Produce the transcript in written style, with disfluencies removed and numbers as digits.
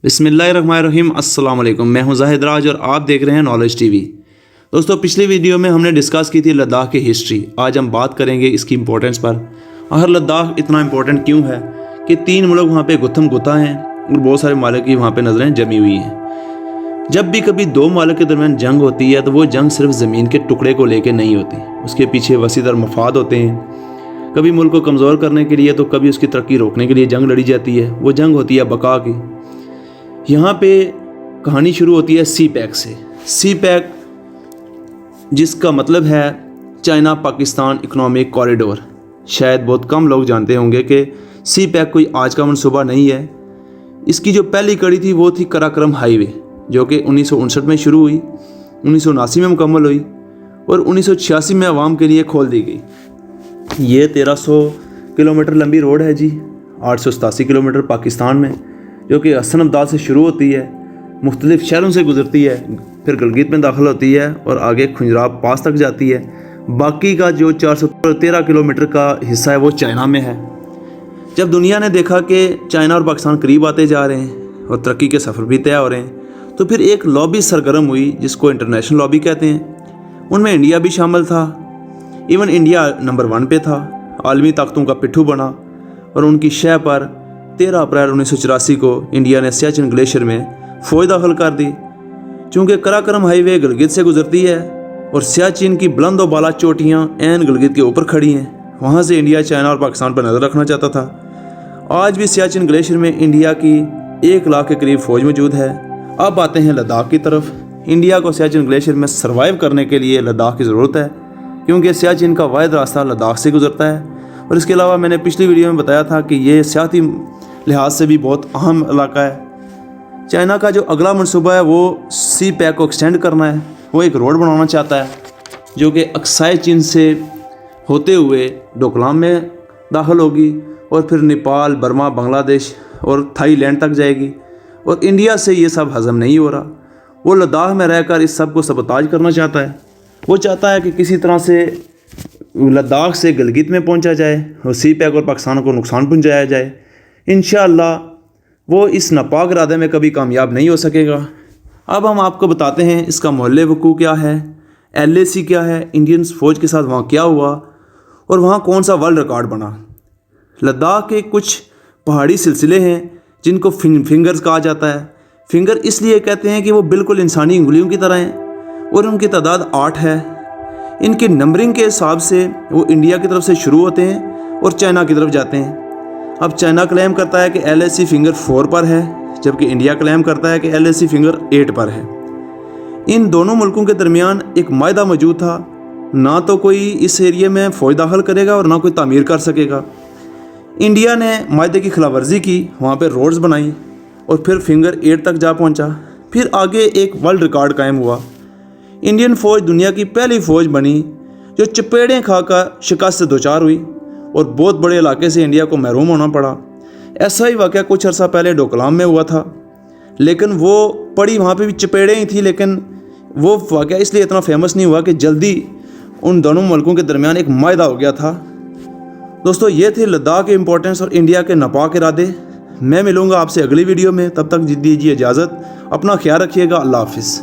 بسم اللہ الرحمن الرحیم۔ السلام علیکم، میں ہوں زاہد راج اور آپ دیکھ رہے ہیں نالج ٹی وی۔ دوستو، پچھلی ویڈیو میں ہم نے ڈسکس کی تھی لداخ کی ہسٹری۔ آج ہم بات کریں گے اس کی امپورٹنس پر، اور لداخ اتنا امپورٹنٹ کیوں ہے کہ 3 ملک وہاں پہ گتھم گتھا ہیں اور بہت سارے ممالک کی وہاں پہ نظریں جمی ہوئی ہیں۔ جب بھی کبھی 2 ممالک کے درمیان جنگ ہوتی ہے تو وہ جنگ صرف زمین کے ٹکڑے کو لے کے نہیں ہوتی، اس کے پیچھے وسیع تر مفاد ہوتے ہیں۔ کبھی ملک کو کمزور کرنے کے لیے تو کبھی اس کی ترقی روکنے کے لیے جنگ لڑی جاتی ہے۔ وہ جنگ ہوتی ہے بقا کی۔ یہاں پہ کہانی شروع ہوتی ہے سی پیک سے۔ سی پیک جس کا مطلب ہے چائنا پاکستان اکنامک کوریڈور۔ شاید بہت کم لوگ جانتے ہوں گے کہ سی پیک کوئی آج کا منصوبہ نہیں ہے۔ اس کی جو پہلی کڑی تھی وہ تھی کراکرم ہائی وے، جو کہ 1959 میں شروع ہوئی، 1979 میں مکمل ہوئی اور 1986 میں عوام کے لیے کھول دی گئی۔ یہ 1300 کلومیٹر لمبی روڈ ہے جی، 887 کلومیٹر پاکستان میں، جو کہ حسن ابدال سے شروع ہوتی ہے، مختلف شہروں سے گزرتی ہے، پھر گلگت میں داخل ہوتی ہے اور آگے کھنجراب پاس تک جاتی ہے۔ باقی کا جو 413 کلومیٹر کا حصہ ہے وہ چائنا میں ہے۔ جب دنیا نے دیکھا کہ چائنا اور پاکستان قریب آتے جا رہے ہیں اور ترقی کے سفر بھی طے ہو رہے ہیں، تو پھر ایک لابی سرگرم ہوئی جس کو انٹرنیشنل لابی کہتے ہیں۔ ان میں انڈیا بھی شامل تھا، ایون انڈیا نمبر 1 پہ تھا، عالمی طاقتوں کا پٹھو بنا، اور ان کی شہ پر 13 اپریل 1984 کو انڈیا نے سیاچن گلیشیر میں فوج داخل کر دی۔ چونکہ کراکرم ہائی وے گلگت سے گزرتی ہے اور سیاچن کی بلند و بالا چوٹیاں عین گلگت کے اوپر کھڑی ہیں، وہاں سے انڈیا چائنا اور پاکستان پر نظر رکھنا چاہتا تھا۔ آج بھی سیاچن گلیشیر میں انڈیا کی 1 لاکھ کے قریب فوج موجود ہے۔ اب آتے ہیں لداخ کی طرف۔ انڈیا کو سیاچن گلیشیر میں سروائیو کرنے کے لیے لداخ کی ضرورت ہے، کیونکہ سیاچن کا واحد راستہ لداخ سے گزرتا ہے، اور اس کے علاوہ میں نے پچھلی ویڈیو میں بتایا تھا کہ یہ سیاحتی لحاظ سے بھی بہت اہم علاقہ ہے۔ چائنا کا جو اگلا منصوبہ ہے وہ سی پیک کو ایکسٹینڈ کرنا ہے۔ وہ ایک روڈ بنانا چاہتا ہے جو کہ اکسائے چین سے ہوتے ہوئے ڈوکلام میں داخل ہوگی اور پھر نیپال، برما، بنگلہ دیش اور تھائی لینڈ تک جائے گی، اور انڈیا سے یہ سب ہضم نہیں ہو رہا۔ وہ لداخ میں رہ کر اس سب کو سبوتاج کرنا چاہتا ہے۔ وہ چاہتا ہے کہ کسی طرح سے لداخ سے گلگت میں پہنچا جائے اور سی پیک اور پاکستان کو نقصان پہنچایا جائے۔ انشاءاللہ وہ اس ناپاک ارادے میں کبھی کامیاب نہیں ہو سکے گا۔ اب ہم آپ کو بتاتے ہیں اس کا محل وقوع کیا ہے، LAC کیا ہے، انڈین فوج کے ساتھ وہاں کیا ہوا اور وہاں کون سا ورلڈ ریکارڈ بنا۔ لداخ کے کچھ پہاڑی سلسلے ہیں جن کو فنگرز کہا جاتا ہے۔ فنگر اس لیے کہتے ہیں کہ وہ بالکل انسانی انگلیوں کی طرح ہیں اور ان کی تعداد 8 ہے۔ ان کی نمبرنگ کے حساب سے وہ انڈیا کی طرف سے شروع ہوتے ہیں اور چائنا کی طرف جاتے ہیں۔ اب چائنا کلیم کرتا ہے کہ LAC فنگر 4 پر ہے، جبکہ انڈیا کلیم کرتا ہے کہ LAC فنگر 8 پر ہے۔ ان دونوں ملکوں کے درمیان ایک معاہدہ موجود تھا، نہ تو کوئی اس ایریے میں فوج داخل کرے گا اور نہ کوئی تعمیر کر سکے گا۔ انڈیا نے معاہدے کی خلاف ورزی کی، وہاں پہ روڈز بنائیں اور پھر فنگر 8 تک جا پہنچا۔ پھر آگے ایک ورلڈ ریکارڈ قائم ہوا۔ انڈین فوج دنیا کی پہلی فوج بنی جو چپیڑیں کھا کر شکست سے دوچار ہوئی اور بہت بڑے علاقے سے انڈیا کو محروم ہونا پڑا۔ ایسا ہی واقعہ کچھ عرصہ پہلے ڈوکلام میں ہوا تھا، لیکن وہ پڑی وہاں پہ بھی چپیڑیں ہی تھیں، لیکن وہ واقعہ اس لیے اتنا فیمس نہیں ہوا کہ جلدی ان دونوں ملکوں کے درمیان ایک معاہدہ ہو گیا تھا۔ دوستو، یہ تھے لداخ کے امپورٹنس اور انڈیا کے ناپاک ارادے۔ میں ملوں گا آپ سے اگلی ویڈیو میں، تب تک دیجیے اجازت، اپنا خیال رکھیے گا۔ اللہ حافظ۔